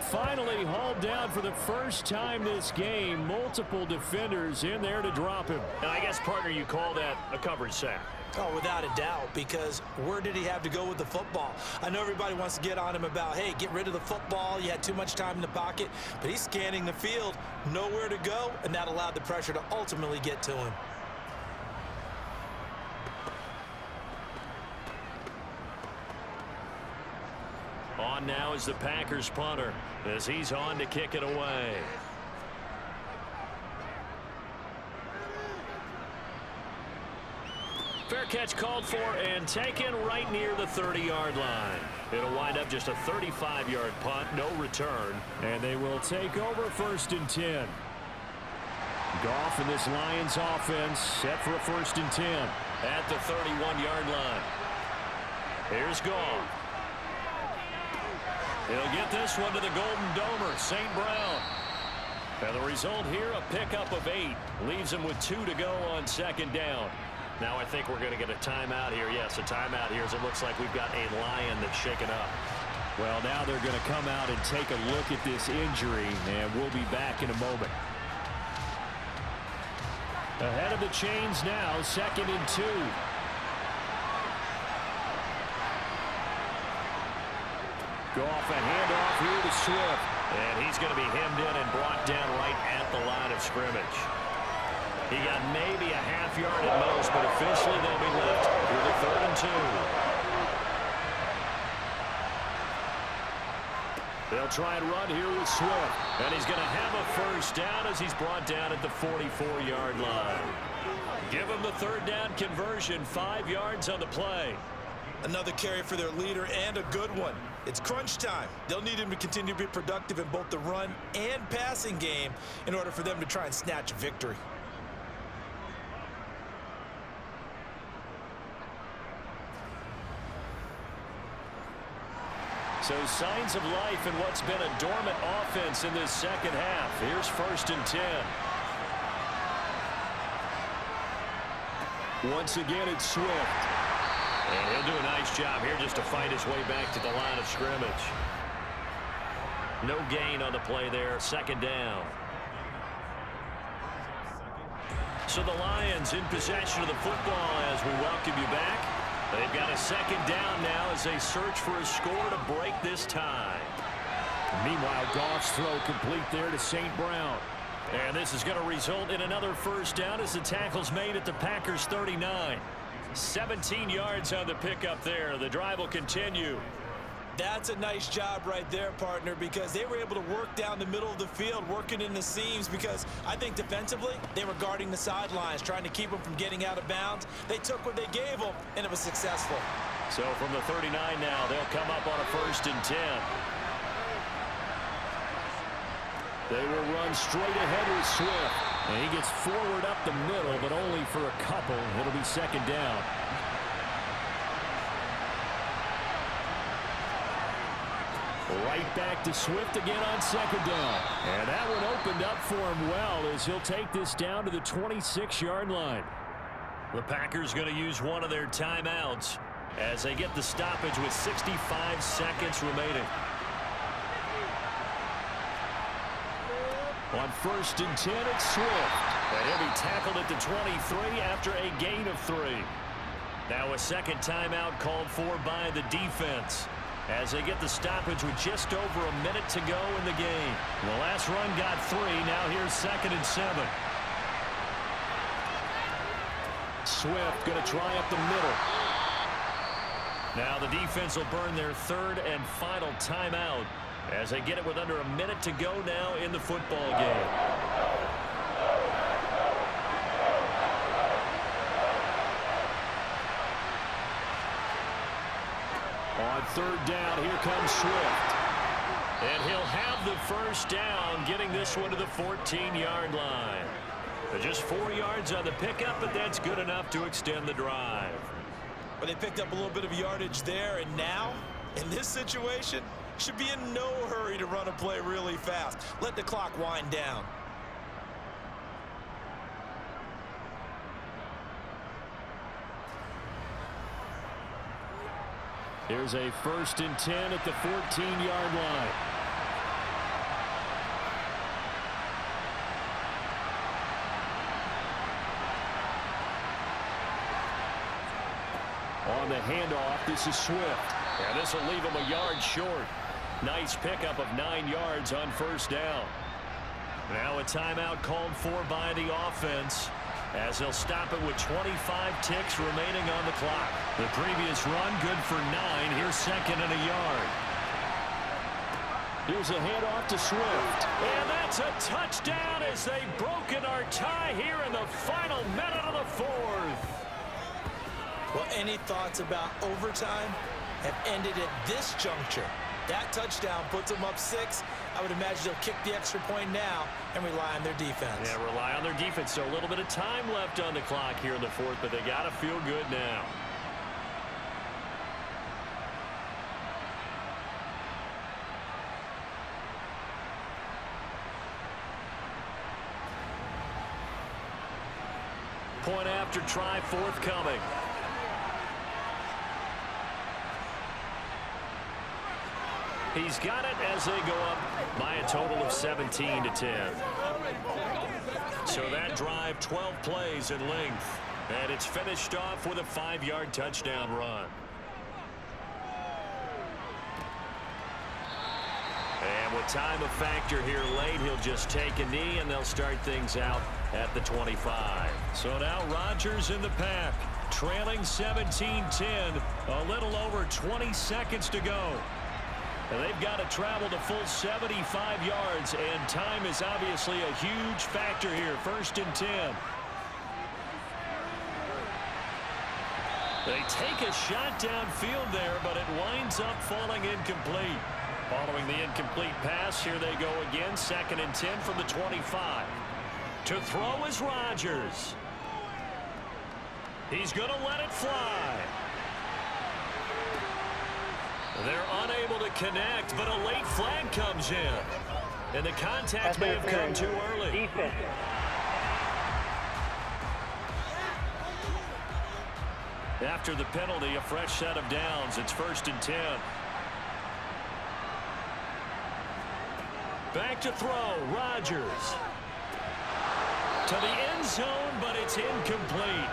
Finally hauled down for the first time this game. Multiple defenders in there to drop him. And I guess, partner, you call that a coverage sack. Oh, without a doubt, because where did he have to go with the football? I know everybody wants to get on him about, hey, get rid of the football. You had too much time in the pocket. But he's scanning the field, nowhere to go, and that allowed the pressure to ultimately get to him. On now is the Packers punter as he's on to kick it away. Fair catch called for and taken right near the 30-yard line. It'll wind up just a 35-yard punt, no return. And they will take over 1st and 10. Goff and this Lions offense set for a 1st and 10. At the 31-yard line. Here's Goff. He'll get this one to the Golden Domer, St. Brown. And the result here, a pickup of 8. Leaves him with 2 to go on 2nd down. Now I think we're going to get a timeout here. Yes, a timeout here as it looks like we've got a Lion that's shaken up. Well, now they're going to come out and take a look at this injury, and we'll be back in a moment. Ahead of the chains now, 2nd and 2. Goff, a handoff here to Swift. And he's going to be hemmed in and brought down right at the line of scrimmage. He got maybe a half yard at most, but officially they'll be left with a 3rd and 2. They'll try and run here with Swift. And he's going to have a 1st down as he's brought down at the 44-yard line. Give him the 3rd down conversion, 5 yards on the play. Another carry for their leader, and a good one. It's crunch time. They'll need him to continue to be productive in both the run and passing game in order for them to try and snatch a victory. So signs of life in what's been a dormant offense in this second half. Here's 1st and 10. Once again, it's Swift. And he'll do a nice job here just to fight his way back to the line of scrimmage. No gain on the play there. 2nd down. So the Lions in possession of the football as we welcome you back. They've got a 2nd down now as they search for a score to break this tie. Meanwhile, Goff's throw complete there to St. Brown. And this is going to result in another 1st down as the tackle's made at the Packers 39. 17 yards on the pickup there. The drive will continue. That's a nice job right there, partner, because they were able to work down the middle of the field, working in the seams, because I think defensively they were guarding the sidelines, trying to keep them from getting out of bounds. They took what they gave them, and it was successful. So from the 39 now, they'll come up on a 1st and 10. They will run straight ahead with Swift. And he gets forward up the middle, but only for a couple. It'll be 2nd down. Right back to Swift again on 2nd down. And that one opened up for him well as he'll take this down to the 26-yard line. The Packers going to use one of their timeouts as they get the stoppage with 65 seconds remaining. On 1st and 10, it's Swift. And he'll be tackled at the 23 after a gain of 3. Now a 2nd timeout called for by the defense as they get the stoppage with just over a minute to go in the game. The last run got 3. Now here's 2nd and 7. Swift going to try up the middle. Now the defense will burn their 3rd and final timeout as they get it with under a minute to go now in the football game. On 3rd down, here comes Swift. And he'll have the 1st down, getting this one to the 14-yard line. Just 4 yards on the pickup, but that's good enough to extend the drive. But they picked up a little bit of yardage there, and now, in this situation, should be in no hurry to run a play really fast. Let the clock wind down. Here's a 1st and 10 at the 14-yard line. On the handoff, this is Swift. And this will leave him a yard short. Nice pickup of 9 yards on 1st down. Now a timeout called for by the offense as they'll stop it with 25 ticks remaining on the clock. The previous run good for 9. Here's 2nd and a yard. Here's a handoff to Swift. And that's a touchdown as they've broken our tie here in the final minute of the 4th. Well, any thoughts about overtime have ended at this juncture. That touchdown puts them up 6. I would imagine they'll kick the extra point now and rely on their defense. Yeah, rely on their defense. So a little bit of time left on the clock here in the 4th, but they got to feel good now. Point after try forthcoming. He's got it as they go up by a total of 17-10. So that drive, 12 plays in length. And it's finished off with a 5-yard touchdown run. And with time a factor here late, he'll just take a knee, and they'll start things out at the 25. So now Rodgers in the pack, trailing 17-10, a little over 20 seconds to go. And they've got to travel the full 75 yards, and time is obviously a huge factor here. 1st and 10. They take a shot downfield there, but it winds up falling incomplete. Following the incomplete pass, here they go again. 2nd and 10 from the 25. To throw is Rodgers. He's going to let it fly. They're unable to connect, but a late flag comes in. And the contact may have come too early. Defense. After the penalty, a fresh set of downs. It's 1st and 10. Back to throw, Rodgers. To the end zone, but it's incomplete.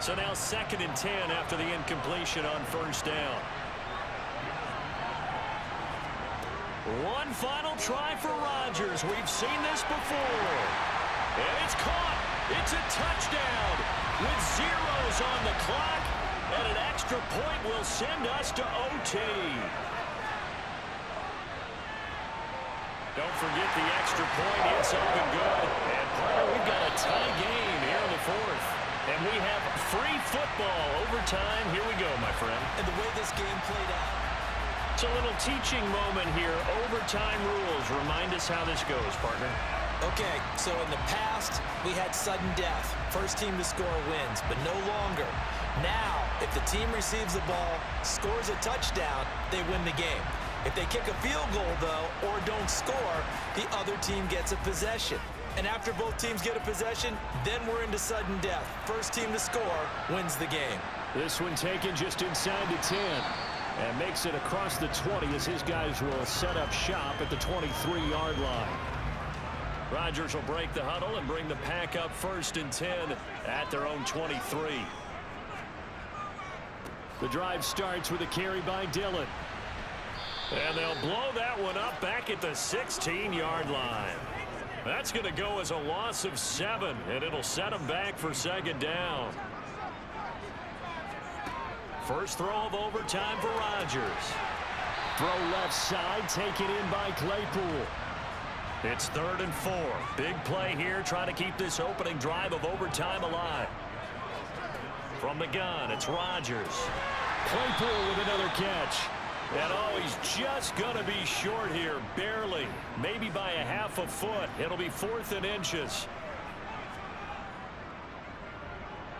So now 2nd and 10 after the incompletion on 1st down. One final try for Rodgers. We've seen this before. And it's caught. It's a touchdown with zeros on the clock. And an extra point will send us to OT. Don't forget the extra point is up and good. And partner, we've got a tie game here in the 4th. And we have free football overtime. Here we go, my friend. And the way this game played out. It's a little teaching moment here. Overtime rules. Remind us how this goes, partner. Okay, so in the past, we had sudden death. First team to score wins, but no longer. Now, if the team receives the ball, scores a touchdown, they win the game. If they kick a field goal, though, or don't score, the other team gets a possession. And after both teams get a possession, then we're into sudden death. First team to score wins the game. This one taken just inside the 10. And makes it across the 20 as his guys will set up shop at the 23-yard line. Rodgers will break the huddle and bring the pack up 1st and 10 at their own 23. The drive starts with a carry by Dillon. And they'll blow that one up back at the 16-yard line. That's going to go as a loss of 7, and it'll set them back for 2nd down. First throw of overtime for Rodgers. Throw left side, taken in by Claypool. It's 3rd and 4. Big play here, trying to keep this opening drive of overtime alive. From the gun, it's Rodgers. Claypool with another catch. And oh, he's just going to be short here, barely. Maybe by a half a foot. It'll be 4th and inches.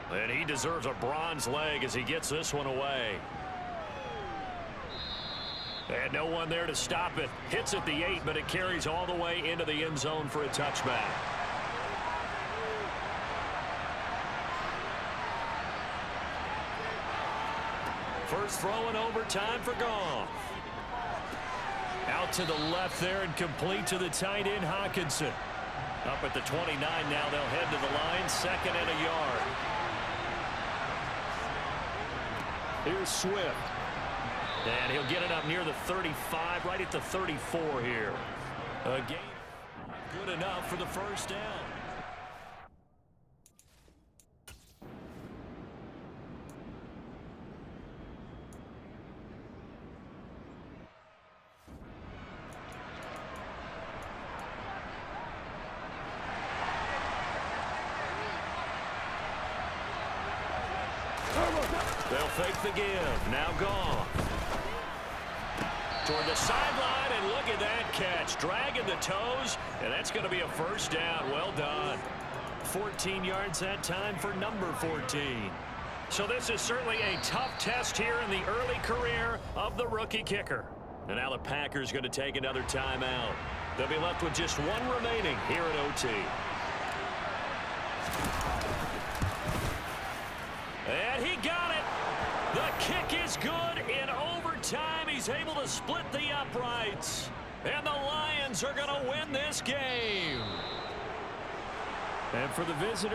And he deserves a bronze leg as he gets this one away. And no one there to stop it. Hits at the 8, but it carries all the way into the end zone for a touchback. First throw in overtime for Goff. Out to the left there and complete to the tight end, Hawkinson. Up at the 29 now, they'll head to the line, 2nd and a yard. Here's Swift. And he'll get it up near the 35, right at the 34 here. A gain good enough for the 1st down. They'll fake the give. Now Goff. Toward the sideline, and look at that catch. Dragging the toes, and that's going to be a 1st down. Well done. 14 yards that time for number 14. So this is certainly a tough test here in the early career of the rookie kicker. And now the Packers going to take another timeout. They'll be left with just one remaining here at OT. And he got it. The kick is good in overtime. he's able to split the uprights. And the Lions are going to win this game. And for the visitor.